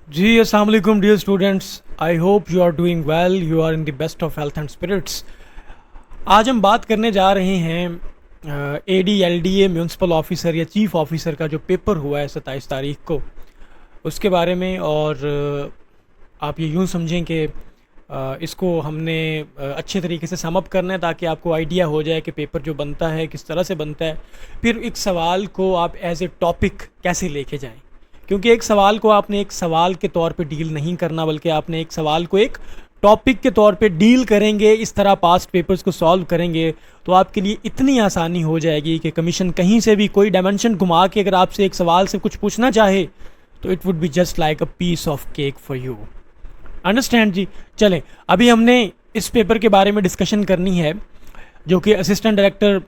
जी अस्सलाम वालेकुम dear students. I hope you are doing well, you are in the best of health and spirits. आज हम बात करने जा रहे हैं AD LDA म्यूनसिपल ऑफिसर या चीफ ऑफिसर का जो पेपर हुआ है 27 तारीख को, उसके बारे में। और आप ये यूँ समझें कि इसको हमने अच्छे तरीके से समअप करना है ताकि आपको आइडिया हो जाए कि पेपर जो बनता है किस तरह से बनता है। फिर एक सवाल को आप एज ए टॉपिक कैसे लेके जाएं, क्योंकि एक सवाल को आपने एक सवाल के तौर पे डील नहीं करना, बल्कि आपने एक सवाल को एक टॉपिक के तौर पे डील करेंगे। इस तरह पास्ट पेपर्स को सॉल्व करेंगे तो आपके लिए इतनी आसानी हो जाएगी कि कमीशन कहीं से भी कोई डायमेंशन घुमा के अगर आपसे एक सवाल से कुछ पूछना चाहे तो it would be just like a piece of cake for you. Understand जी। चलें, अभी हमने इस पेपर के बारे में डिस्कशन करनी है जो कि assistant director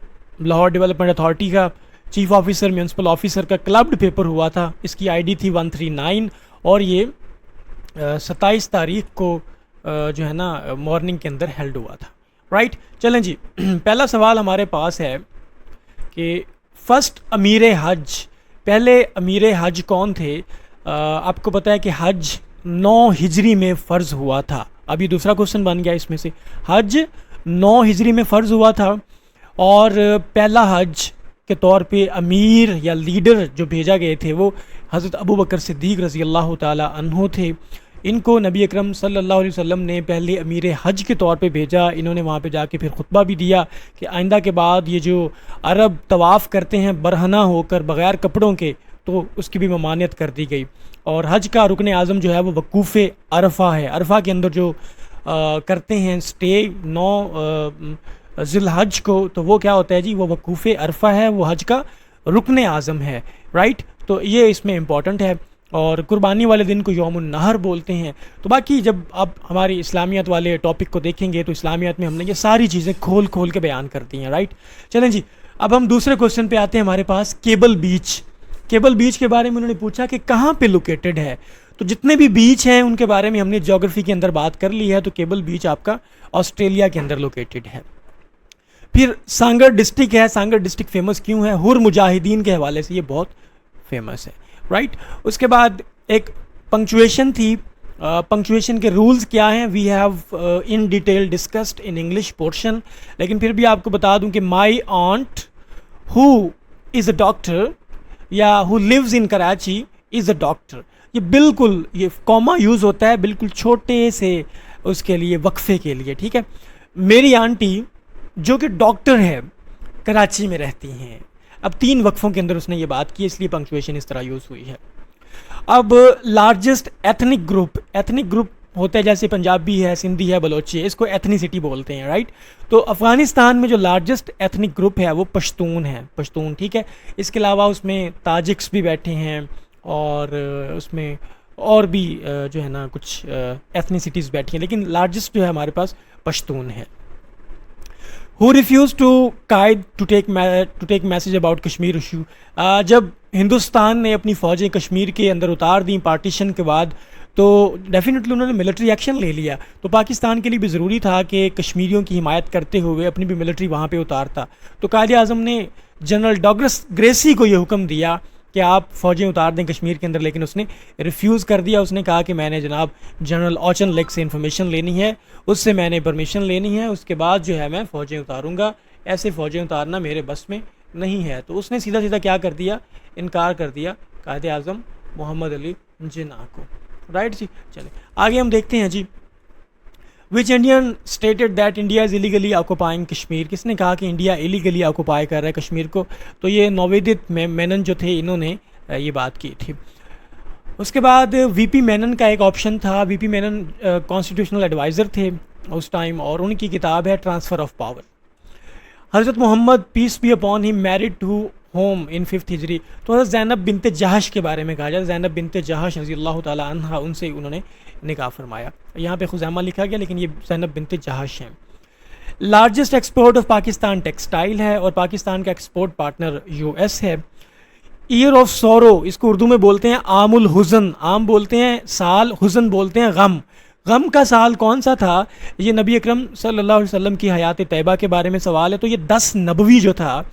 Lahore development authority का चीफ ऑफिसर म्यूनसिपल ऑफिसर का क्लब्ड पेपर हुआ था। इसकी आईडी थी 139 और ये 27 तारीख को जो है ना मॉर्निंग के अंदर हेल्ड हुआ था। राइट, चलें जी। पहला सवाल हमारे पास है कि फर्स्ट अमीर हज, पहले अमीर हज कौन थे? आपको पता है कि हज 9 हिजरी में फ़र्ज़ हुआ था। अभी दूसरा क्वेश्चन बन गया इसमें से, हज 9 हिजरी में फ़र्ज़ हुआ था और पहला हज के तौर पे अमीर या लीडर जो भेजा गए थे वो हज़रत अबू बकर सिद्दीक़ रज़ी अल्लाह ताला अन्हु थे। इनको नबी अकरम सल्लल्लाहु अलैहि वसल्लम ने पहले अमीर हज के तौर पे भेजा। इन्होंने वहाँ पे जाके फिर खुतबा भी दिया कि आइंदा के बाद ये जो अरब तवाफ़ करते हैं बरहना होकर बग़ैर कपड़ों के, तो उसकी भी ममानियत कर दी गई। और हज का रुकन आज़म जो है वो वकूफ़ अरफ़ा है। अरफ़ा के अंदर जो करते हैं स्टे 9 ज़िलहज को, तो वो क्या होता है जी, वो वकूफ़ अरफ़ा है, वो हज का रुकन आज़म है। राइट, तो ये इसमें इम्पॉर्टेंट है। और कुर्बानी वाले दिन को यौमुन नहर बोलते हैं। तो बाकी जब आप हमारी इस्लामियत वाले टॉपिक को देखेंगे तो इस्लामियत में हमने ये सारी चीज़ें खोल खोल के बयान कर दी हैं। राइट, चलें जी, अब हम दूसरे क्वेश्चन पे आते हैं। हमारे पास केबल बीच, केबल बीच के बारे में उन्होंने पूछा कि कहाँ पे लोकेटेड है। तो जितने भी बीच हैं उनके बारे में हमने ज्योग्राफी के अंदर बात कर ली है। तो केबल बीच आपका ऑस्ट्रेलिया के अंदर लोकेटेड है। फिर सांगर डिस्ट्रिक्ट है। सांगर डिस्ट्रिक्ट फेमस क्यों है? हुर मुजाहिदीन के हवाले से ये बहुत फेमस है। राइट, उसके बाद एक पंक्चुएशन थी। पंक्चुएशन के रूल्स क्या हैं we have in detail discussed in English portion, लेकिन फिर भी आपको बता दूं कि my aunt who is a doctor या who lives in Karachi is a doctor, ये बिल्कुल ये कॉमा यूज़ होता है बिल्कुल छोटे से उसके लिए वक्फे के लिए। ठीक है, मेरी आंटी जो कि डॉक्टर है कराची में रहती हैं। अब 3 वक्फों के अंदर उसने ये बात की, इसलिए पंक्चुएशन इस तरह यूज़ हुई है। अब largest ethnic group, ethnic group होता है जैसे पंजाबी है, सिंधी है, बलोची है, इसको एथनिसिटी बोलते हैं। राइट, तो अफ़गानिस्तान में जो लार्जेस्ट एथनिक ग्रुप है वो पश्तून है, पश्तून। ठीक है, इसके अलावा उसमें ताजिक्स भी बैठे हैं और उसमें और भी जो है ना कुछ एथनिसिटीज़ बैठी हैं, लेकिन लार्जेस्ट जो है हमारे पास पश्तून है। Who refuse to Quaid to take message about Kashmir issue, जब हिंदुस्तान ने अपनी फ़ौजें कश्मीर के अंदर उतार दी पार्टीशन के बाद, तो डेफिनेटली उन्होंने मिलिट्री एक्शन ले लिया। तो पाकिस्तान के लिए भी ज़रूरी था कि कश्मीरियों की हिमायत करते हुए अपनी भी मिलिट्री वहाँ पे उतारता। तो कायद आज़म ने जनरल डॉगलस ग्रेसी को ये हुक्म दिया कि आप फ़ौजें उतार दें कश्मीर के अंदर, लेकिन उसने रिफ्यूज़ कर दिया। उसने कहा कि मैंने जनाब जनरल ऑचन लेग से इन्फॉर्मेशन लेनी है, उससे मैंने परमिशन लेनी है, उसके बाद जो है मैं फ़ौजें उतारूँगा। ऐसे फ़ौजें उतारना मेरे बस में नहीं है। तो उसने सीधा सीधा क्या कर दिया, इनकार कर दिया कायद आज़म मोहम्मद अली जिन्ना को। राइट जी, चले आगे हम देखते हैं जी। Which Indian stated that India is illegally occupying Kashmir, किसने कहा कि इंडिया इलीगली ऑक्यूपाई कर रहा है कश्मीर को? तो ये नवोदित मेनन जो थे, इन्होंने ये बात की थी। उसके बाद वीपी मेनन का एक ऑप्शन था। वीपी मेनन कॉन्स्टिट्यूशनल एडवाइज़र थे उस टाइम और उनकी किताब है transfer of power. Hazrat Mohammad peace be upon him married to home in 5th Hijri. तो हज़रत ज़ैनब बिनते जहश के बारे में कहा जाए, ज़ैनब बिनते जहश रज़ी अल्लाह ताला अन्हा, उनसे उन्होंने निकाह फरमाया। यहाँ पे खुज़ैमा लिखा गया लेकिन ये ज़ैनब बिनते जहश हैं। Largest export of Pakistan textile है और पाकिस्तान का एक्सपोर्ट पार्टनर US है। ईयर ऑफ सोरो, इसको उर्दू में बोलते हैं आमुल हुज़न, आम बोलते हैं साल, हुज़न बोलते हैं गम। गम का साल कौन सा था? ये नबी अकरम सल्लल्लाहु अलैहि वसल्लम की हयात तैयबा के बारे में सवाल है। तो ये 10 नबवी जो था,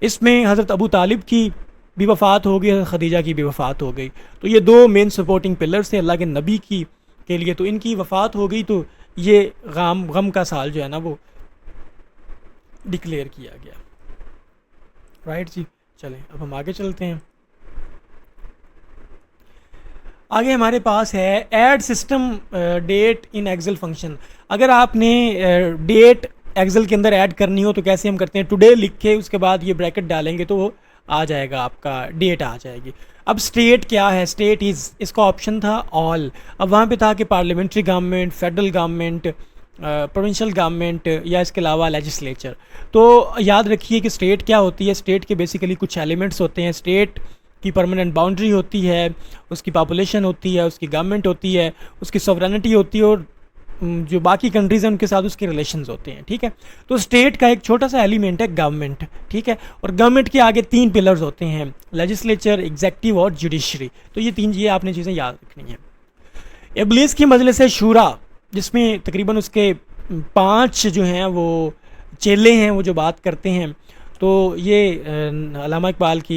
इसमें हज़रत अबू तालिब की भी वफ़ात हो गई, खदीजा की भी वफ़ात हो गई। तो ये दो मेन सपोर्टिंग पिलर्स थे अल्लाह के नबी की के लिए। तो इनकी वफ़ात हो गई तो ये गम का साल जो है ना वो डिक्लेयर किया गया। राइट जी, चलें अब हम आगे चलते हैं। आगे हमारे पास है add system date in Excel function. अगर आपने डेट एक्सेल के अंदर ऐड करनी हो तो कैसे हम करते हैं, टुडे लिख के उसके बाद ये ब्रैकेट डालेंगे तो वो आ जाएगा, आपका डेट आ जाएगी। अब स्टेट क्या है, स्टेट इज़, इसका ऑप्शन था ऑल। अब वहाँ पे था कि parliamentary government, federal government, provincial government या इसके अलावा लेजिस्लेचर। तो याद रखिए कि स्टेट क्या होती है। स्टेट के बेसिकली कुछ एलिमेंट्स होते हैं। स्टेट की परमानेंट बाउंड्री होती है, उसकी पॉपुलेशन होती है, उसकी गवर्नमेंट होती है, उसकी सॉवरेनिटी होती है, और जो बाकी कंट्रीज़ हैं उनके साथ उसके रिलेशंस होते हैं। ठीक है, तो स्टेट का एक छोटा सा एलिमेंट है गवर्नमेंट। ठीक है, और गवर्नमेंट के आगे 3 पिलर्स होते हैं, लेजिस्लेचर, एग्जेक्टिव और जुडिशरी। तो ये आपने चीज़ें याद रखनी है। इब्लीस की मजलिस शूरा, जिसमें तकरीबन उसके 5 जो हैं वो चेले हैं, वो जो बात करते हैं। तो ये अल्लामा इकबाल की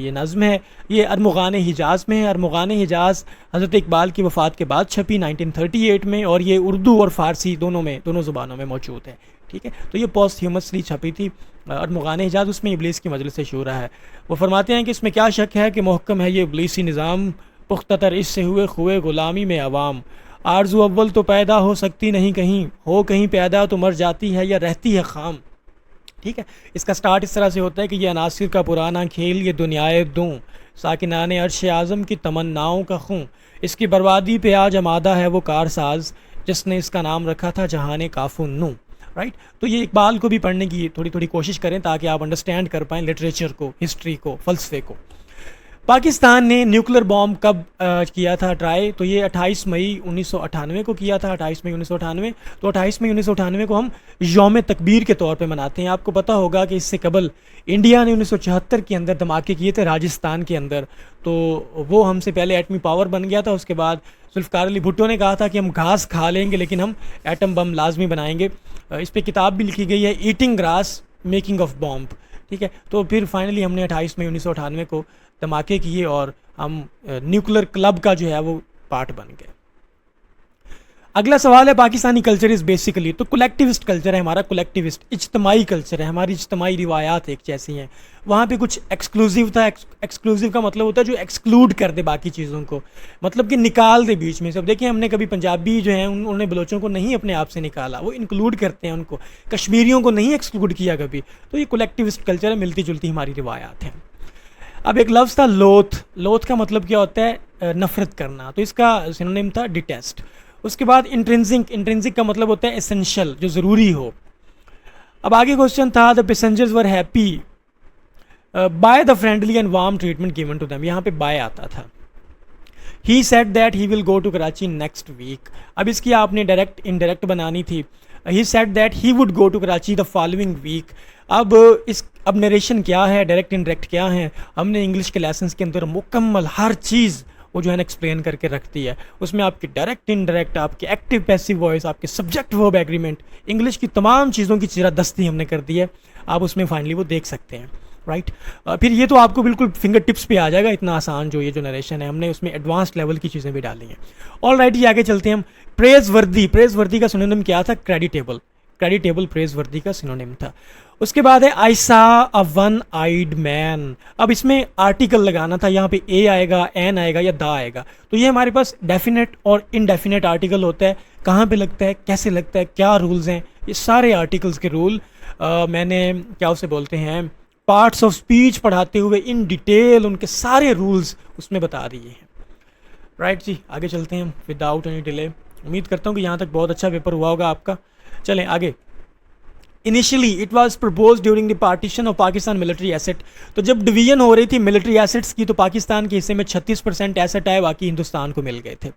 ये नज़्म है। ये अरमुगान हिजाज़ में है। अरमुगान हिजाज़ हज़रत इकबाल की वफ़ात के बाद छपी 1938 में, और ये उर्दू और फ़ारसी दोनों ज़ुबानों में मौजूद है। ठीक है, तो ये पोस्टह्यूमसली छपी थी अरमुगान हिजाज़। उसमें इब्लीस की मजलिस शूरा है। वो फरमाते हैं कि इसमें क्या शक है कि मोहकम है ये इब्लीसी निज़ाम, पुख्तर इससे हुए खुए ग़ुलामी में अवाम। आरज़ू अव्वल तो पैदा हो सकती नहीं कहीं, हो कहीं पैदा तो मर जाती है या रहती है खाम। ठीक है, इसका स्टार्ट इस तरह से होता है कि ये अनासिर का पुराना खेल, ये दुनियाए दूँ, साकिनाने अर्श आज़म की तमन्नाओं का खूँ, इसकी बर्बादी पे आज आमादा है वो कारसाज, जिसने इसका नाम रखा था जहाने काफुन नू। राइट, तो ये इकबाल को भी पढ़ने की थोड़ी थोड़ी कोशिश करें ताकि आप अंडरस्टैंड कर पाएँ लिटरेचर को, हिस्ट्री को, फ़लसफ़े को। पाकिस्तान ने न्यूक्लियर बॉम्ब कब किया था ट्राई, तो ये 28 मई 1998 को किया था। 28 मई 1998। तो 28 मई 1998 को हम यौम तकबीर के तौर पे मनाते हैं। आपको पता होगा कि इससे कबल इंडिया ने 1974 के अंदर धमाके किए थे राजस्थान के अंदर। तो वो हमसे पहले एटमी पावर बन गया था। उसके बाद जुल्फ़िकार अली भुट्टो ने कहा था कि हम घास खा लेंगे लेकिन हम एटम बम लाजमी बनाएंगे। इस पर किताब भी लिखी गई है, eating grass making of bomb. ठीक है, तो फिर फाइनली हमने 28 मई 1998 को धमाके किए और हम न्यूक्लियर क्लब का जो है वो पार्ट बन गए। अगला सवाल है, पाकिस्तानी कल्चर इज़ बेसिकली, तो कलेक्टिविस्ट कल्चर है हमारा, कलेक्टिविस्ट इज्तमाही कल्चर है, हमारी इज्तमाही रिवायात एक जैसी हैं। वहाँ पे कुछ एक्सक्लूसिव था। एक्सक्लूसिव का मतलब होता है जो एक्सक्लूड कर दे बाकी चीज़ों को, मतलब कि निकाल दे बीच में से। अब देखिए, हमने कभी पंजाबी जो है उन्होंने बलोचों को नहीं अपने आप से निकाला, वो इंक्लूड करते हैं उनको। कश्मीरियों को नहीं एक्सक्लूड किया कभी। तो ये कलेक्टिविस्ट कल्चर है, मिलती जुलती हमारी रिवायात हैं। अब एक लफ्ज़ था लोथ। लोथ का मतलब क्या होता है, नफ़रत करना। तो इसका सिनोनिम था डिटेस्ट। उसके बाद इंट्रिंसिक। इंट्रिंसिक का मतलब होता है एसेंशियल, जो ज़रूरी हो। अब आगे क्वेश्चन था, the passengers were happy by the friendly and warm treatment given to them. यहाँ पे बाय आता था। He said that he will go to Karachi next week. अब इसकी आपने डायरेक्ट इनडायरेक्ट बनानी थी। He said that he would go to Karachi the following week. अब नरेशन क्या है, डायरेक्ट इनडायरेक्ट क्या है, हमने इंग्लिश के लेसन्स के अंदर मुकम्मल हर चीज़ वो जो है ना एक्सप्लेन करके रखती है। उसमें आपकी डायरेक्ट इनडायरेक्ट, आपकी एक्टिव पैसिव वॉइस, आपके सब्जेक्ट वर्ब एग्रीमेंट, इंग्लिश की तमाम चीज़ों की चिरादस्ती हमने कर दी है। आप उसमें फाइनली वो देख सकते हैं। राइट, फिर ये तो आपको बिल्कुल फिंगर टिप्स पे आ जाएगा, इतना आसान जो ये जो नरेशन है, हमने उसमें एडवांस लेवल की चीज़ें भी डाली हैं। ऑल राइट, ये आगे चलते हैं हम। प्रेज वर्दी। प्रेज वर्दी का सिनोनिम क्या था, क्रेडिटेबल। क्रेडिटेबल प्रेज वर्दी का सिनोनिम था। उसके बाद है आई सा अ वन आइड मैन। अब इसमें आर्टिकल लगाना था, यहाँ पे ए आएगा, एन आएगा या दा आएगा। तो ये हमारे पास डेफिनेट और इनडेफिनेट आर्टिकल होता है। कहाँ पे लगता है, कैसे लगता है, क्या रूल्स हैं, ये सारे आर्टिकल्स के रूल मैंने क्या उसे बोलते हैं, पार्ट्स ऑफ स्पीच पढ़ाते हुए इन डिटेल उनके सारे रूल्स उसमें बता दिए हैं। राइट जी, आगे चलते हैं विदाउट एनी डिले। उम्मीद करता हूँ कि यहाँ तक बहुत अच्छा पेपर हुआ होगा आपका। चलें आगे। Initially it was propose during the partition of Pakistan military asset. तो जब डिवीजन हो रही थी मिलिट्री एसेट्स की, तो पाकिस्तान के हिस्से में 36% एसेट आए, बाकी हिंदुस्तान को मिल गए थे।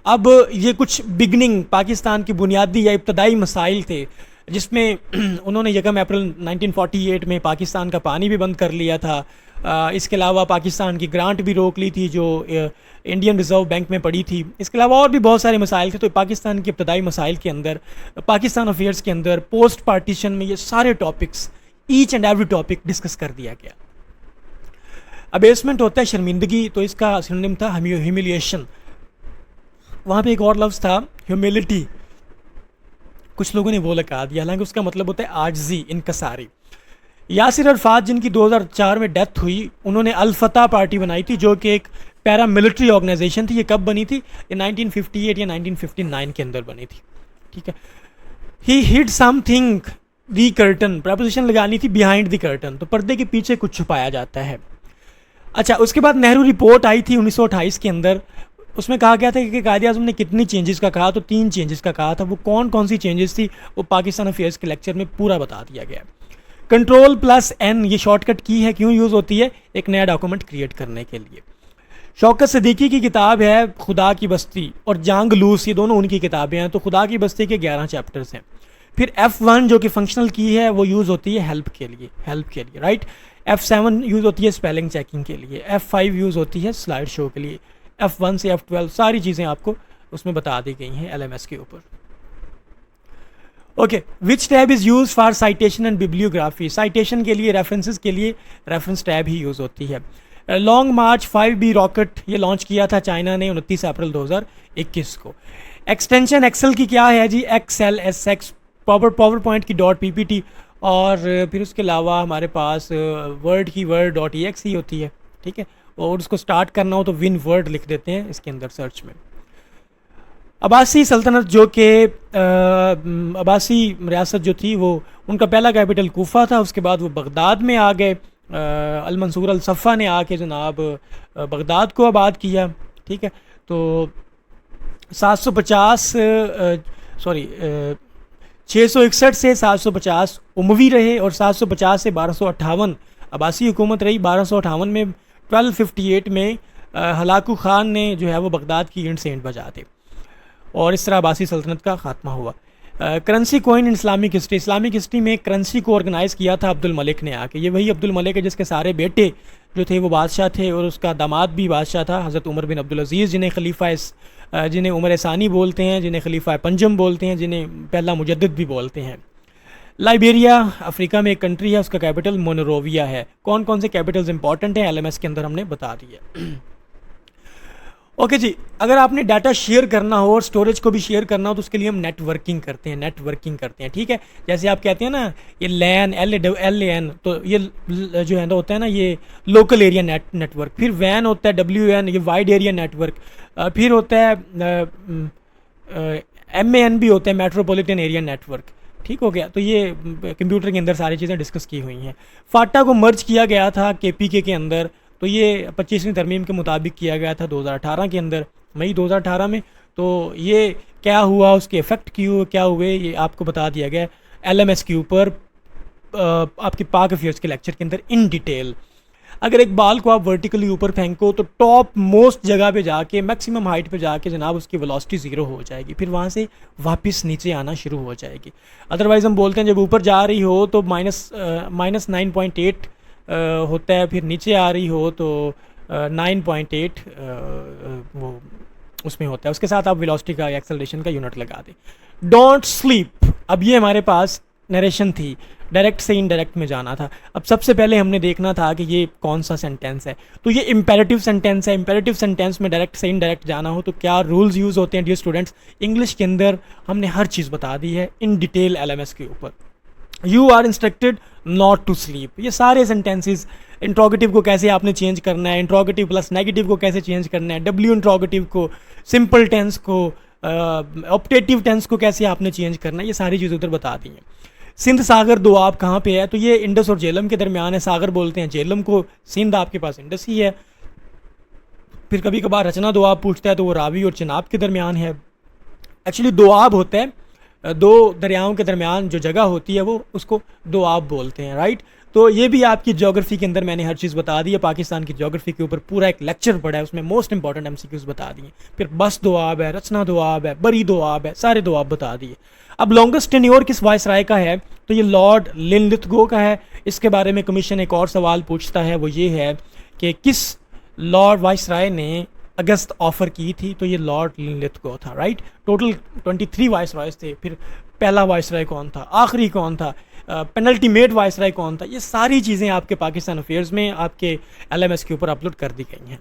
अब ये कुछ बिगनिंग पाकिस्तान की बुनियादी या इब्तदाई मसाइल थे, जिसमें उन्होंने 1 अप्रैल 1948 में पाकिस्तान का पानी भी बंद कर लिया था। इसके अलावा पाकिस्तान की ग्रांट भी रोक ली थी जो इंडियन रिज़र्व बैंक में पड़ी थी। इसके अलावा और भी बहुत सारे मसाइल थे। तो पाकिस्तान के इब्तदाई मसाइल के अंदर, पाकिस्तान अफेयर्स के अंदर, पोस्ट पार्टीशन में ये सारे topics, each and every topic discuss कर दिया गया। अबेसमेंट होता है शर्मिंदगी, तो इसका सिनोनिम था ह्यूमिलिएशन। वहाँ पे एक और लफ्ज़ था ह्यूमिलिटी, कुछ लोगों ने वो लगा दिया, हालांकि उसका मतलब होता है आजजी, इनकसारी। यासिर अरफात जिनकी 2004 में डेथ हुई, उन्होंने अल फतह पार्टी बनाई थी जो कि एक पैरा मिलिट्री ऑर्गेनाइजेशन थी। ये कब बनी थी? ये 1958 या 1959 के अंदर बनी थी, ठीक है। ही हिड समथिंग दी कर्टन, प्रपोजिशन लगानी थी बिहाइंड द कर्टन, तो पर्दे के पीछे कुछ छुपाया जाता है। अच्छा, उसके बाद नेहरू रिपोर्ट आई थी 1928 के अंदर, उसमें कहा गया था कि कायदे आज़म ने कितनी चेंजेस का कहा, तो 3 चेंजेस का कहा था। वो कौन कौन सी चेंजेस थी वो पाकिस्तान अफेयर्स के लेक्चर में पूरा बता दिया गया। Ctrl+N ये शॉर्टकट की है, क्यों यूज़ होती है? एक नया डॉक्यूमेंट क्रिएट करने के लिए। शौकत सिद्दीकी की किताब है खुदा की बस्ती और जांग लूस, ये दोनों उनकी किताबें हैं। तो खुदा की बस्ती के 11 चैप्टर्स हैं। फिर F1 जो कि फंक्शनल की है वो यूज़ होती है हेल्प के लिए, राइट। F7 यूज़ होती है स्पेलिंग चेकिंग के लिए। F5 यूज़ होती है स्लाइड शो के लिए। F1 से F12 सारी चीज़ें आपको उसमें बता दी गई हैं LMS के ऊपर। Okay, which tab is use for citation and bibliography? Citation के लिए, रेफरेंसेस के लिए रेफरेंस टैब ही यूज़ होती है। लॉन्ग मार्च 5B रॉकेट ये लॉन्च किया था चाइना ने 29 अप्रैल 2021 को। एक्सटेंशन एक्सेल की क्या है जी? XLSX, पावर पॉइंट की .ppt, और फिर उसके अलावा हमारे पास वर्ड की word.exe होती है, ठीक है। और उसको स्टार्ट करना हो तो विन वर्ड लिख देते हैं इसके अंदर सर्च में। अब्बासी सल्तनत जो कि अब्बासी रियासत जो थी वो, उनका पहला कैपिटल कूफा था, उसके बाद वो बगदाद में आ गए। अल मंसूर अल सफ़ा ने आके जनाब बगदाद को आबाद किया, ठीक है। तो 661 से 750 उमवी रहे और 750 से 1258 अब्बासी हुकूमत रही। 1258 में 1258 में हलाकू खान ने जो है वो बगदाद की इंट सेंट बजा थे और इस तरह अब्बासी सल्तनत का खात्मा हुआ। करेंसी कोइन इन इस्लामिक हिस्ट्री, इस्लामिक हिस्ट्री में करेंसी को ऑर्गेनाइज़ किया था अब्दुल मलिक ने आके। ये वही अब्दुल मलिक है जिसके सारे बेटे जो थे वो बादशाह थे और उसका दामाद भी बादशाह था, हज़रत उमर बिन अब्दुल अज़ीज़, जिन्हें उमर सानी बोलते हैं, जिन्हें खलीफा पंजम बोलते हैं, जिन्हें पहला मुजद्दिद भी बोलते हैं। लाइबेरिया अफ्रीका में एक कंट्री है, उसका कैपिटल मोनरोविया है। कौन कौन से कैपिटल्स इंपॉर्टेंट हैं LMS के अंदर हमने बता दिया। ओके जी, अगर आपने डाटा शेयर करना हो और स्टोरेज को भी शेयर करना हो तो उसके लिए हम नेटवर्किंग करते हैं, ठीक है। जैसे आप कहते हैं ना ये LAN, LAN, तो ये जो है ना होता है ना ये लोकल एरिया नेटवर्क। फिर WAN होता है WAN, ये वाइड एरिया नेटवर्क। फिर होता है MAN भी होता है, मेट्रोपॉलिटन एरिया नेटवर्क, ठीक हो गया। तो ये कंप्यूटर के अंदर सारी चीज़ें डिस्कस की हुई हैं। फाटा को मर्ज किया गया था KPK के अंदर, तो ये 25वीं तरमीम के मुताबिक किया गया था 2018 के अंदर, मई 2018 में। तो ये क्या हुआ, उसके इफ़ेक्ट क्या हुए, ये आपको बता दिया गया LMS के ऊपर आपके पाक अफेयर्स के लेक्चर के अंदर इन डिटेल। अगर एक बाल को आप वर्टिकली ऊपर फेंको तो टॉप मोस्ट जगह पे जाके, मैक्सिमम हाइट पे जाके जनाब उसकी वेलोसिटी 0 हो जाएगी, फिर वहाँ से वापस नीचे आना शुरू हो जाएगी। अदरवाइज़ हम बोलते हैं जब ऊपर जा रही हो तो -9.8 होता है, फिर नीचे आ रही हो तो 9.8 वो उसमें होता है। उसके साथ आप वेलोसिटी का एक्सेलरेशन का यूनिट लगा दें। डोंट स्लीप, अब ये हमारे पास नरेशन थी, डायरेक्ट से इनडायरेक्ट में जाना था। अब सबसे पहले हमने देखना था कि ये कौन सा सेंटेंस है, तो ये इम्पेरेटिव सेंटेंस है। इम्पेरेटिव सेंटेंस में डायरेक्ट से इनडायरेक्ट जाना हो तो क्या रूल्स यूज़ होते हैं डियर स्टूडेंट्स? इंग्लिश के अंदर हमने हर चीज़ बता दी है इन डिटेल LMS के ऊपर। You are instructed not to sleep, ये सारे सेंटेंसेस, इंट्रोगेटिव को कैसे आपने चेंज करना है, इंट्रोगेटिव प्लस नेगेटिव को कैसे चेंज करना है, W इंट्रोगेटिव को, सिंपल टेंस को, ऑप्टेटिव टेंस को कैसे आपने चेंज करना है, ये सारी चीज़ें उधर बता दी हैं। सिंध सागर दोआब कहाँ पे है, तो ये इंडस और झेलम के दरमियान है। सागर बोलते हैं झेलम को, सिंध आपके पास इंडस ही है। फिर कभी कभार रचना दोआब पूछता है तो वो रावी और चिनाब के दरमियान है। एक्चुअली दोआब होता है दो दरियाओं के दरमियान जो जगह होती है वो उसको दोआब बोलते हैं, राइट। तो ये भी आपकी ज्योग्राफी के अंदर मैंने हर चीज़ बता दी है। पाकिस्तान की ज्योग्राफी के ऊपर पूरा एक लेक्चर पढ़ा है, उसमें मोस्ट इंपॉर्टेंट MCQs बता दिए। फिर बस दोआब है, रचना दोआब है, बरी दोआब है, सारे दोआब बता दिए। अब लॉन्गेस्ट टेन्योर किस वायसराय का है, तो ये लॉर्ड लिनलिथगो का है। इसके बारे में कमीशन एक और सवाल पूछता है, वो ये है कि किस लॉर्ड वायसराय ने अगस्त ऑफर की थी, तो ये लॉर्ड लिनलिथगो था, राइट। टोटल 23 वायसरायज थे। फिर पहला वायसराय कौन था, आखिरी कौन था, पेनल्टीमेट वायसराय कौन था, ये सारी चीज़ें आपके पाकिस्तान अफेयर्स में आपके LMS के ऊपर अपलोड कर दी गई हैं।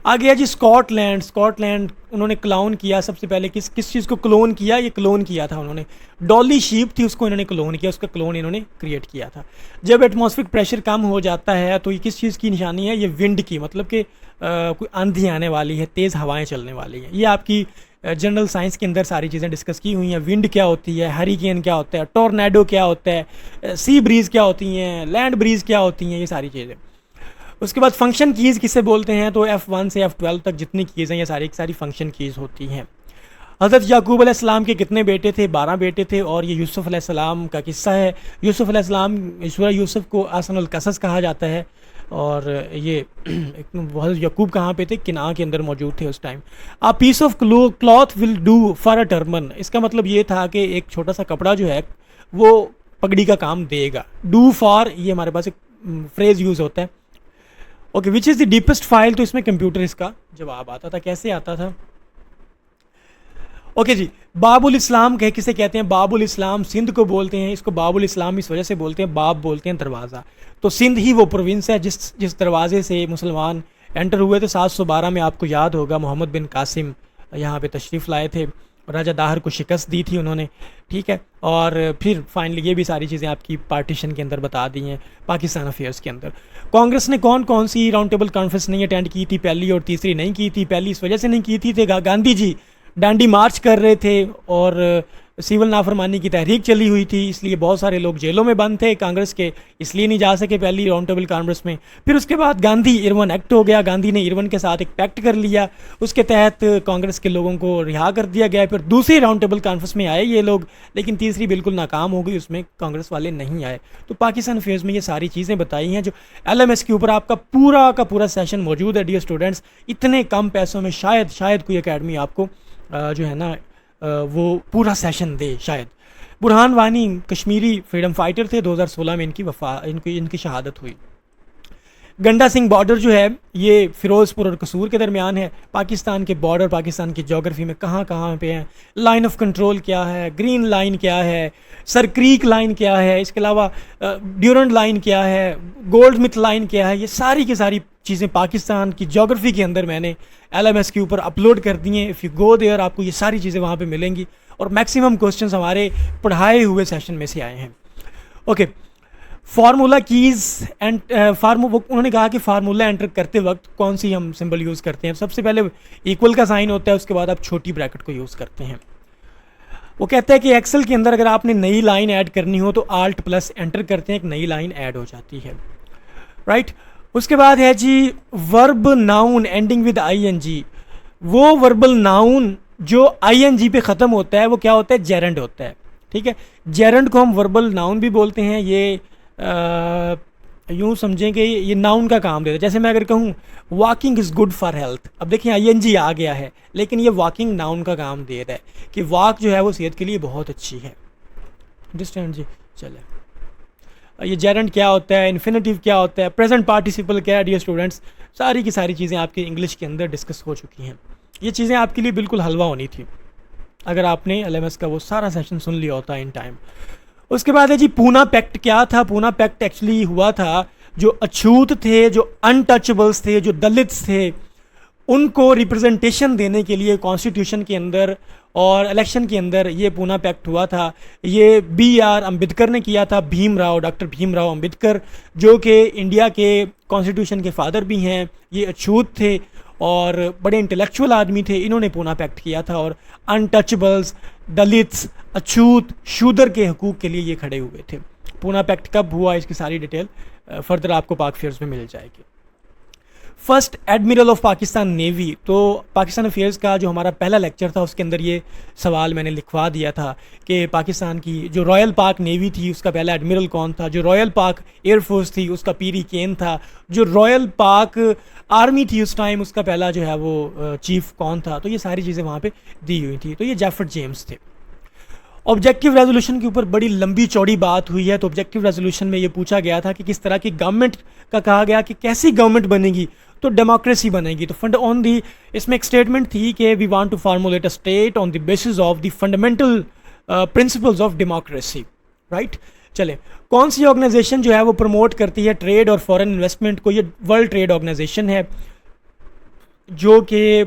आ गया जी स्कॉटलैंड। स्कॉटलैंड उन्होंने क्लोन किया सबसे पहले, किस चीज़ को क्लोन किया, ये क्लोन किया था उन्होंने, डॉली शीप थी उसको इन्होंने क्लोन किया, उसका क्लोन इन्होंने क्रिएट किया था। जब एटमॉस्फेरिक प्रेशर कम हो जाता है तो ये किस चीज़ की निशानी है, ये विंड की, मतलब कि कोई आंधी आने वाली है, तेज़ हवाएं चलने वाली हैं। ये आपकी जनरल साइंस के अंदर सारी चीज़ें डिस्कस की हुई हैं। विंड क्या होती है, हरिकेन क्या होता है, टोर्नेडो क्या होता है, सी ब्रीज क्या होती हैं, लैंड ब्रीज क्या होती हैं, ये सारी चीज़ें। उसके बाद फंक्शन कीज़ किसे बोलते हैं, तो F1 से F12 तक जितनी कीज़ हैं ये सारी की सारी फंक्शन कीज़ होती हैं। हज़रत याकूब अलैहिस्सलाम के कितने बेटे थे, 12 बेटे थे, और ये यूसुफ़ अलैहिस्सलाम का किस्सा है। यूसुफ़ अलैहिस्सलाम, सूरह यूसुफ़ को आसनुल कसस कहा जाता है, और ये हज़रत याकूब कहाँ पे थे, किना के अंदर मौजूद थे उस time. A piece of cloth will do for a turban, इसका मतलब ये था कि एक छोटा सा कपड़ा जो है वो पगड़ी का काम देगा। डू फॉर, ये हमारे पास एक फ्रेज़ यूज़ होता है। Okay, which is the deepest file, तो इसमें कंप्यूटर इसका जवाब आता था। कैसे आता था? ओके जी, बाबुल इस्लाम कह किसे कहते हैं, बाबुल इस्लाम सिंध को बोलते हैं। इसको बाबुल इस्लाम इस वजह से बोलते हैं, बाब बोलते हैं दरवाज़ा, तो सिंध ही वो प्रोविंस है जिस दरवाजे से मुसलमान एंटर हुए थे। 712 में आपको याद होगा मोहम्मद बिन कासिम यहाँ पे तशरीफ़ लाए थे, राजा दाहर को शिकस्त दी थी उन्होंने, ठीक है। और फिर फाइनली ये भी सारी चीज़ें आपकी पार्टीशन के अंदर बता दी हैं पाकिस्तान अफेयर्स के अंदर। कांग्रेस ने कौन कौन सी राउंड टेबल कॉन्फ्रेंस नहीं अटेंड की थी, पहली और तीसरी नहीं की थी। पहली इस वजह से नहीं की थी, गांधी जी डांडी मार्च कर रहे थे और सिविल नाफरमानी की तहरीक चली हुई थी, इसलिए बहुत सारे लोग जेलों में बंद थे कांग्रेस के, इसलिए नहीं जा सके पहली राउंड टेबल कॉन्फ्रेंस में। फिर उसके बाद गांधी इरवन एक्ट हो गया, गांधी ने इरवन के साथ एक पैक्ट कर लिया, उसके तहत कांग्रेस के लोगों को रिहा कर दिया गया। फिर दूसरी राउंड टेबल कॉन्फ्रेंस में आए ये लोग, लेकिन तीसरी बिल्कुल नाकाम हो गई, उसमें कांग्रेस वाले नहीं आए। तो पाकिस्तान अफेयर्स में ये सारी चीज़ें बताई हैं जो LMS के ऊपर आपका पूरा का पूरा सेशन मौजूद है। डियर स्टूडेंट्स, इतने कम पैसों में शायद कोई अकेडमी आपको जो है ना वो पूरा सेशन दे शायद। बुरहान वानी कश्मीरी फ्रीडम फाइटर थे, 2016 में इनकी शहादत हुई। गंडा सिंह बॉर्डर जो है ये फ़िरोज़पुर और कसूर के दरमियान है। पाकिस्तान के बॉर्डर पाकिस्तान की जोग्राफी में कहाँ कहाँ पे हैं, लाइन ऑफ कंट्रोल क्या है, ग्रीन लाइन क्या है, सर क्रीक लाइन क्या है, इसके अलावा ड्यूरेंट लाइन क्या है, गोल्ड स्मिथ लाइन क्या है, ये सारी की सारी चीज़ें पाकिस्तान की जोग्राफी के अंदर मैंने LMS के ऊपर अपलोड कर दी हैं। इफ़ यू गो देयर आपको ये सारी चीज़ें वहाँ पे मिलेंगी, और मैक्सिमम क्वेश्चंस हमारे पढ़ाए हुए सेशन में से आए हैं। ओके, फार्मूला कीज़ एंड उन्होंने कहा कि फार्मूला एंटर करते वक्त कौन सी हम सिंबल यूज़ करते हैं। सबसे पहले इक्वल का साइन होता है, उसके बाद आप छोटी ब्रैकेट को यूज़ करते हैं। वो कहता है कि एक्सेल के अंदर अगर आपने नई लाइन ऐड करनी हो तो Alt प्लस एंटर करते हैं, एक नई लाइन ऐड हो जाती है, राइट। उसके बाद है जी verb noun ending with ING। वो वर्बल नाउन जो ING पे ख़त्म होता है वो क्या होता है, जेरेंड होता है, ठीक है। जेरेंड को हम वर्बल नाउन भी बोलते हैं। ये यूँ समझें कि ये नाउन का काम देता है। जैसे मैं अगर कहूँ walking is good for health, अब देखिए ING आ गया है, लेकिन ये वॉकिंग नाउन का काम दे रहा है कि वॉक जो है वो सेहत के लिए बहुत अच्छी है। अंडरस्टैंड जी। चले, ये जेरेंड क्या होता है, इन्फिनेटिव क्या होता है, प्रेजेंट पार्टिसिपल क्या है, डियर स्टूडेंट्स, सारी की सारी चीज़ें आपके इंग्लिश के अंदर डिस्कस हो चुकी हैं। ये चीज़ें आपके लिए बिल्कुल हलवा होनी थी अगर आपने LMS का वो सारा सेशन सुन लिया होता इन टाइम। उसके बाद है जी पूना पैक्ट क्या था। पूना पैक्ट एक्चुअली हुआ था, जो अछूत थे, जो अनटचेबल्स थे, जो दलित्स थे, उनको रिप्रेजेंटेशन देने के लिए कॉन्स्टिट्यूशन के अंदर और इलेक्शन के अंदर ये पूना पैक्ट हुआ था। ये BR अम्बेडकर ने किया था, डॉक्टर भीमराव अम्बेडकर, जो कि इंडिया के कॉन्स्टिट्यूशन के फादर भी हैं। ये अछूत थे और बड़े इंटेलेक्चुअल आदमी थे, इन्होंने पूना पैक्ट किया था और अनटचेबल्स, दलित्स, अछूत, शूदर के हकूक़ के लिए ये खड़े हुए थे। पूना पैक्ट कब हुआ, इसकी सारी डिटेल फर्दर आपको पाक अफेयर्स में मिल जाएगी। First admiral of Pakistan navy, तो पाकिस्तान अफेयर्स का जो हमारा पहला लेक्चर था उसके अंदर ये सवाल मैंने लिखवा दिया था कि पाकिस्तान की जो रॉयल पाक नेवी थी उसका पहला एडमिरल कौन था, जो रॉयल पाक एयरफोर्स थी उसका पीरी केन था, जो रॉयल पाक आर्मी थी उस टाइम उसका पहला जो है वो चीफ कौन था। तो ये सारी चीज़ें वहाँ पे दी हुई थी। तो ये जेफर्ड जेम्स थे। ऑब्जेक्टिव रेजोल्यूशन के ऊपर बड़ी लंबी चौड़ी बात हुई है। तो ऑब्जेक्टिव रेजोल्यूशन में ये पूछा गया था कि किस तरह की गवर्नमेंट का कहा गया कि कैसी गवर्नमेंट बनेगी, तो डेमोक्रेसी बनेगी। तो फंड ऑन दी, इसमें एक स्टेटमेंट थी कि we want to formulate a state on the basis of the fundamental principles of democracy, right. चले, कौन सी ऑर्गेनाइजेशन जो है वो प्रमोट करती है ट्रेड और फॉरेन इन्वेस्टमेंट को? ये वर्ल्ड ट्रेड ऑर्गेनाइजेशन है जो कि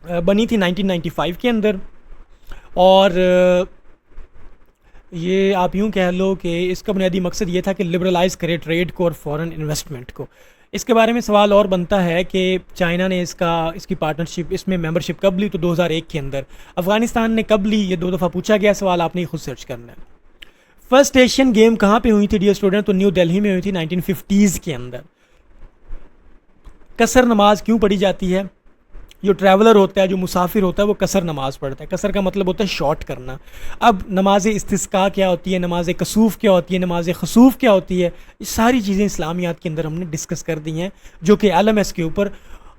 बनी थी 1995 के अंदर, और ये आप यूँ कह लो कि इसका बुनियादी मकसद ये था कि लिबरलाइज़ करे ट्रेड को और फॉरेन इन्वेस्टमेंट को। इसके बारे में सवाल और बनता है कि चाइना ने इसकी पार्टनरशिप, इसमें मेंबरशिप कब ली? तो 2001 के अंदर। अफ़गानिस्तान ने कब ली? ये 2 दफ़ा पूछा गया सवाल, आपने खुद सर्च करना है। फर्स्ट एशियन गेम कहाँ पे हुई थी डियर स्टूडेंट? तो न्यू दिल्ली में हुई थी 1950s के अंदर। कसर नमाज क्यों पढ़ी जाती है? जो ट्रैवलर होता है, जो मुसाफिर होता है, वो कसर नमाज़ पढ़ता है। कसर का मतलब होता है शॉर्ट करना। अब नमाज इस्तिस्का क्या होती है, नमाज कसूफ़ क्या होती है, नमाज खसूफ़ क्या होती है, ये सारी चीज़ें इस्लामियात के अंदर हमने डिस्कस कर दी हैं, जो कि LMS के ऊपर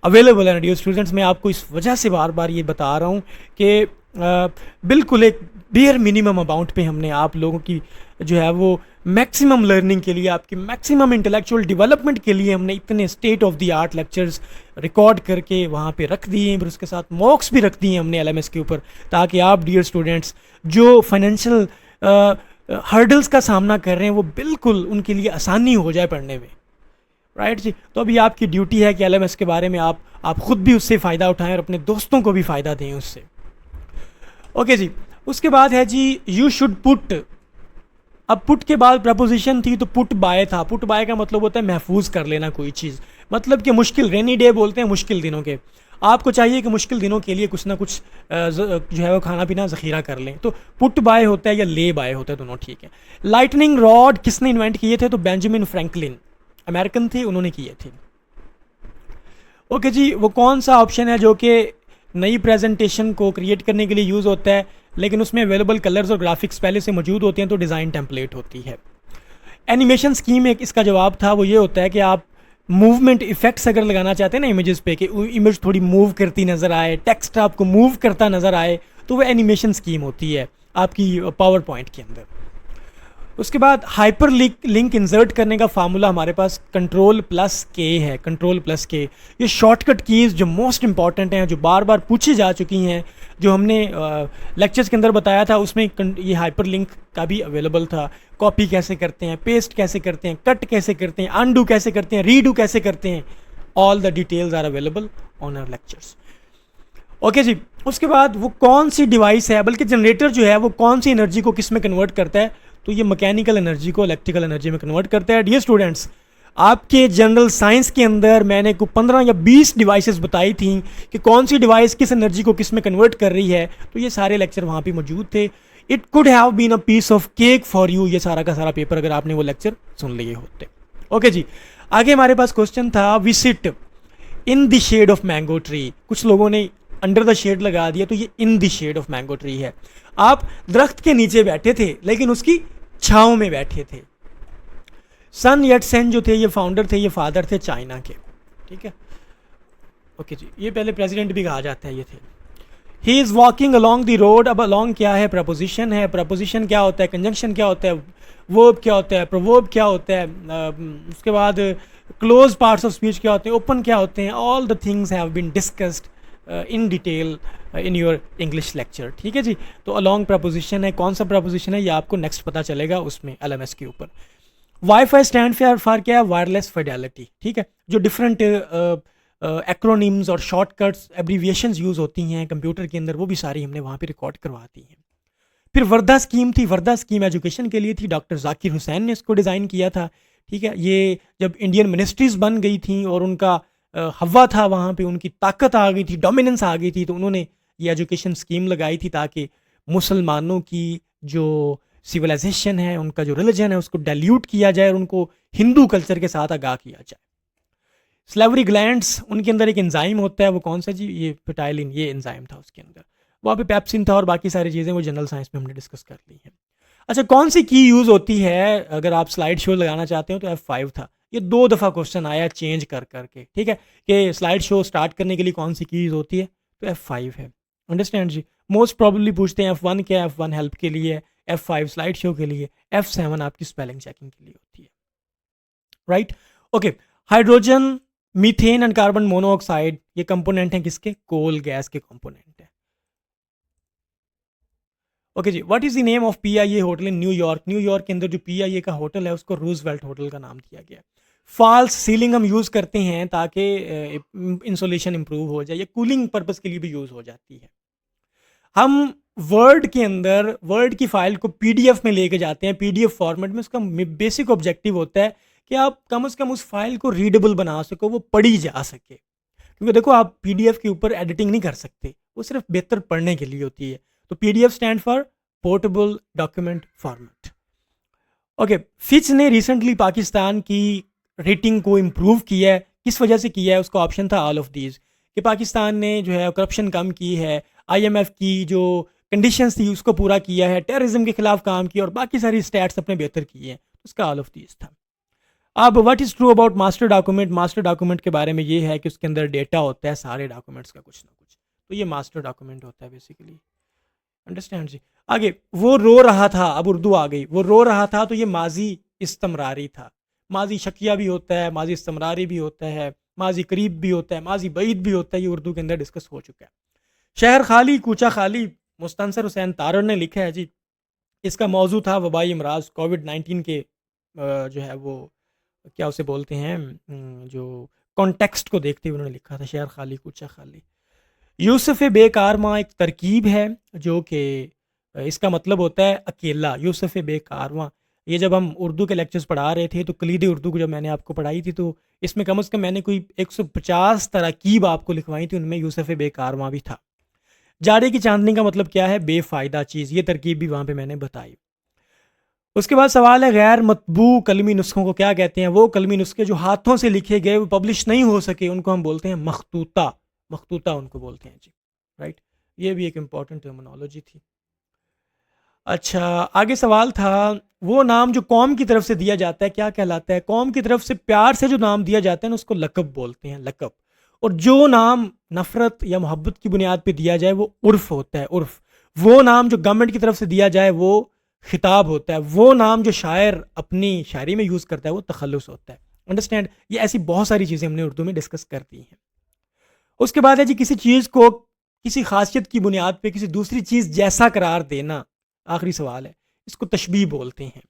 अवेलेबल है। डियर स्टूडेंट्स, मैं आपको इस वजह से बार बार ये बता रहा हूँ कि बिल्कुल एक बेयर मिनिमम अमाउंट पे हमने आप लोगों की जो है वो मैक्सिमम लर्निंग के लिए, आपकी मैक्सिमम इंटेलेक्चुअल डेवलपमेंट के लिए हमने इतने state of the art lectures record करके वहाँ पे रख दिए हैं, फिर उसके साथ मॉक्स भी रख दिए हैं हमने LMS के ऊपर, ताकि आप डियर स्टूडेंट्स जो फाइनेंशियल हर्डल्स का सामना कर रहे हैं वो बिल्कुल उनके लिए आसानी हो जाए पढ़ने में, राइट जी। तो अभी आपकी ड्यूटी है कि LMS के बारे में आप ख़ुद भी उससे फ़ायदा उठाएं और अपने दोस्तों को भी फ़ायदा दें उससे। ओके जी, उसके बाद है जी यू शुड पुट। अब पुट के बाद प्रपोजिशन थी तो पुट बाय था। पुट बाय का मतलब होता है महफूज कर लेना कोई चीज़, मतलब कि मुश्किल, रेनी डे बोलते हैं मुश्किल दिनों के। आपको चाहिए कि मुश्किल दिनों के लिए कुछ ना कुछ जो है वो खाना पीना ज़ख़ीरा कर लें, तो पुट बाय होता है या ले बाय होता है, दोनों ठीक है। लाइटनिंग रॉड किसने इन्वेंट किए थे? तो बेंजामिन फ्रैंकलिन, अमेरिकन थे, उन्होंने किए थे। ओके जी, वो कौन सा ऑप्शन है जो कि नई प्रेजेंटेशन को क्रिएट करने के लिए यूज़ होता है, लेकिन उसमें अवेलेबल कलर्स और ग्राफिक्स पहले से मौजूद होते हैं? तो डिज़ाइन टेम्पलेट होती है। एनिमेशन स्कीम एक इसका जवाब था, वो ये होता है कि आप मूवमेंट इफेक्ट्स अगर लगाना चाहते हैं ना इमेजेस पे, कि इमेज थोड़ी मूव करती नज़र आए, टेक्स्ट आपको मूव करता नज़र आए, तो वो एनिमेशन स्कीम होती है आपकी पावर पॉइंट के अंदर। उसके बाद हाइपर लिंक इंसर्ट करने का फार्मूला हमारे पास Ctrl+K है। Ctrl+K, ये शॉर्टकट कीज़ जो मोस्ट इंपॉर्टेंट हैं, जो बार बार पूछी जा चुकी हैं, जो हमने लेक्चर्स के अंदर बताया था, उसमें ये हाइपर लिंक का भी अवेलेबल था। कॉपी कैसे करते हैं, पेस्ट कैसे करते हैं, कट कैसे करते हैं, अनडू कैसे करते हैं, रीडू कैसे करते हैं, all the details are available on our lectures. Okay जी, उसके बाद वो कौन सी डिवाइस है, बल्कि जनरेटर जो है वो कौन सी एनर्जी को किस में कन्वर्ट करता है? तो ये मैकेनिकल एनर्जी को इलेक्ट्रिकल एनर्जी में कन्वर्ट करता है। डियर स्टूडेंट्स, आपके जनरल साइंस के अंदर मैंने को 15 या 20 डिवाइसेस बताई थी कि कौन सी डिवाइस किस एनर्जी को किस में कन्वर्ट कर रही है, तो ये सारे लेक्चर वहाँ पे मौजूद थे। It could have been a piece of cake for you, ये सारा का सारा पेपर, अगर आपने वो लेक्चर सुन लिए होते। ओके जी, आगे हमारे पास क्वेश्चन था, we sit in the shade of mango tree. कुछ लोगों ने अंडर द शेड लगा दिया, तो ये in the shade of mango tree है। आप दरख्त के नीचे बैठे थे लेकिन उसकी छाँव में बैठे थे। सन येट सेन जो थे, ये फाउंडर थे, ये फादर थे चाइना के, ठीक है। ओके जी, ये पहले प्रेसिडेंट भी कहा जाता है, ये थे। He is walking along the road. अब अलॉन्ग क्या है? प्रपोजिशन है। प्रपोजिशन क्या होता है? कंजंक्शन क्या होता है? वर्ब क्या होता है? प्रोवर्ब क्या होता है? उसके बाद क्लोज पार्ट्स ऑफ स्पीच क्या होते हैं? ओपन क्या होते हैं? All the things have been discussed in detail in your English lecture, ठीक है जी। तो अलॉन्ग प्रपोजिशन है। कौन सा प्रपोजिशन है ये आपको नेक्स्ट पता चलेगा उसमें LMS के ऊपर। वाईफाई स्टैंड फॉर क्या है? वायरलेस फिडेलिटी, ठीक है। जो डिफरेंट एक्रोनिम्स और शॉर्टकट्स, एब्रीविएशंस यूज़ होती हैं कंप्यूटर के अंदर, वो भी सारी हमने वहाँ पे रिकॉर्ड करवाती हैं। फिर वर्दा स्कीम थी। वर्दा स्कीम एजुकेशन के लिए थी, डॉक्टर जाकिर हुसैन ने इसको डिज़ाइन किया था, ठीक है। ये जब इंडियन मिनिस्ट्रीज़ बन गई थी और उनका हवा था वहाँ पे, उनकी ताकत आ गई थी, डोमिनेंस आ गई थी, तो उन्होंने ये एजुकेशन स्कीम लगाई थी ताकि मुसलमानों की जो सिविलाइजेशन है, उनका जो रिलीजन है, उसको डाइल्यूट किया जाए और उनको हिंदू कल्चर के साथ आगाह किया जाए। स्लेवरी ग्लैंड्स, उनके अंदर एक एंजाइम होता है, वो कौन सा जी? ये पिटाइलिन, ये एंजाइम था उसके अंदर। वहाँ पे पेप्सिन था और बाकी सारी चीज़ें वो जनरल साइंस में हमने डिस्कस कर ली हैं। अच्छा, कौन सी की यूज़ होती है अगर आप स्लाइड शो लगाना चाहते हो? तो F5 था। ये 2 दफ़ा क्वेश्चन आया चेंज कर करके, ठीक है, कि स्लाइड शो स्टार्ट करने के लिए कौन सी की यूज़ होती है? तो F5 है। अंडरस्टैंड जी। मोस्ट प्रॉब्लली पूछते हैं F1 क्या है? F1 हेल्प के लिए, F5 स्लाइड शो के लिए, F7 आपकी स्पेलिंग चेकिंग के लिए होती है, right. Okay, hydrogen, methane and carbon monoxide, ये कंपोनेंट हैं किसके? कोल गैस के कंपोनेंट है। ओके जी, what is the name of PIA hotel in New York? New York के अंदर जो पीआईए का होटल है उसको रूजवेल्ट होटल का नाम दिया गया है। फॉल्स सीलिंग हम यूज़ करते हैं ताकि इंसोलेशन इंप्रूव हो जाए, या कूलिंग पर्पस के लिए भी यूज़ हो जाती है। हम वर्ड के अंदर वर्ड की फाइल को पीडीएफ में लेके जाते हैं, पीडीएफ फॉर्मेट में। उसका बेसिक ऑब्जेक्टिव होता है कि आप कम से कम उस फाइल को रीडेबल बना सको, वो पढ़ी जा सके। क्योंकि देखो, आप पीडीएफ के ऊपर एडिटिंग नहीं कर सकते, वो सिर्फ बेहतर पढ़ने के लिए होती है। तो PDF stand for portable document format. Okay, Fitch ने रिसेंटली पाकिस्तान की रेटिंग को इम्प्रूव किया है। किस वजह से किया है? उसका ऑप्शन था ऑल ऑफ दीज, कि पाकिस्तान ने जो है करप्शन कम की है, आईएमएफ की जो कंडीशंस थी उसको पूरा किया है, टेररिज्म के खिलाफ काम किया और बाकी सारी स्टैट्स अपने बेहतर किए हैं। उसका ऑल ऑफ दीज था। अब what is true about master document? Master document के बारे में ये है कि उसके अंदर डेटा होता है सारे डॉक्यूमेंट्स का कुछ ना कुछ, तो ये मास्टर डॉक्यूमेंट होता है बेसिकली। अंडरस्टैंड जी। आगे, वो रो रहा था, अब उर्दू आ गई। वो रो रहा था, तो ये माजी इस्तमरारी था। माजी शकिया भी होता है, माजी इस्तमरारी भी होता है, माजी करीब भी होता है, माजी बईद भी होता है। ये उर्दू के अंदर डिस्कस हो चुका है। शहर खाली कूचा खाली, मुस्तनसर हुसैन तारड़ ने लिखा है जी। इसका मौजू था वबाई अमराज कोविड-19 के जो है वो क्या उसे बोलते हैं, जो कॉन्टेक्स्ट को देखते हुए उन्होंने लिखा था शहर खाली कूचा खाली। यूसुफ बेकारवां एक तरकीब है जो कि इसका मतलब होता है अकेला। यूसुफ बेकारवां, ये जब हम उर्दू के लेक्चर्स पढ़ा रहे थे तो कलीद उर्दू को जब मैंने आपको पढ़ाई थी, तो इसमें कम से कम मैंने कोई 150 तरकीब आपको लिखवाई थी, उनमें यूसुफ बेकारवां भी था। जाड़े की चांदनी का मतलब क्या है? बेफ़ायदा चीज़। ये तरकीब भी वहाँ पे मैंने बताई। उसके बाद सवाल है, गैर मतबू कलमी नुस्खों को क्या कहते हैं? वो कलमी नुस्खे जो हाथों से लिखे गए, वो पब्लिश नहीं हो सके, उनको हम बोलते हैं मखतूता। मखतूता उनको बोलते हैं जी, राइट। ये भी एक इम्पॉर्टेंट टर्मिनोलॉजी थी। अच्छा, आगे सवाल था, वो नाम जो कौम की तरफ से दिया जाता है क्या कहलाता है? कौम की तरफ से प्यार से जो नाम दिया जाता है ना, उसको लकब बोलते हैं, लकब। और जो नाम नफ़रत या मोहब्बत की बुनियाद पे दिया जाए वो उर्फ़ होता है, उर्फ़। वो नाम जो गवर्नमेंट की तरफ से दिया जाए वो खिताब होता है। वो नाम जो शायर अपनी शायरी में यूज़ करता है वो तखल्लुस होता है। अंडरस्टैंड? ये ऐसी बहुत सारी चीज़ें हमने उर्दू में डिस्कस कर दी हैं। उसके बाद है जी, किसी चीज़ को किसी खासियत की बुनियाद पे किसी दूसरी चीज़ जैसा करार देना। आखिरी सवाल है, इसको तशबीह बोलते हैं।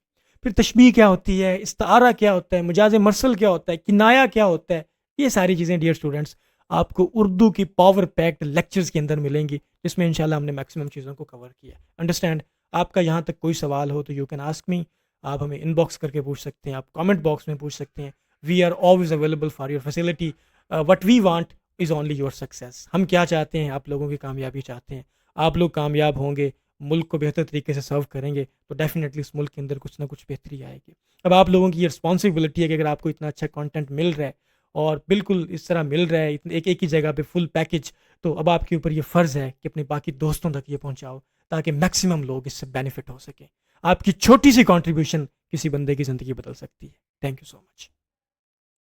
फिर तशबीह क्या होती है, इस्तारा क्या होता है, मजाज मरसल क्या होता है, किनाया क्या होता है, ये सारी चीज़ें डियर स्टूडेंट्स आपको उर्दू की पावर पैक्ड लेक्चर्स के अंदर मिलेंगी, जिसमें इंशाल्लाह हमने मैक्सिमम चीज़ों को कवर किया। अंडरस्टैंड? आपका यहाँ तक कोई सवाल हो तो यू कैन आस्क मी। आप हमें इनबॉक्स करके पूछ सकते हैं, आप कमेंट बॉक्स में पूछ सकते हैं। We are always available for your facility. What we want is only your success. हम क्या चाहते हैं? आप लोगों की कामयाबी चाहते हैं। आप लोग कामयाब होंगे, मुल्क को बेहतर तरीके से सर्व करेंगे, तो डेफिनेटली इस मुल्क के अंदर कुछ ना कुछ बेहतरी आएगी। अब आप लोगों की ये रिस्पॉन्सिबिलिटी है कि अगर आपको इतना अच्छा कंटेंट मिल रहा है और बिल्कुल इस तरह मिल रहा है, एक एक ही जगह पे फुल पैकेज, तो अब आपके ऊपर ये फ़र्ज़ है कि अपने बाकी दोस्तों तक ये पहुंचाओ ताकि मैक्सिमम लोग इससे बेनिफिट हो सके। आपकी छोटी सी कंट्रीब्यूशन किसी बंदे की ज़िंदगी बदल सकती है। Thank you so much.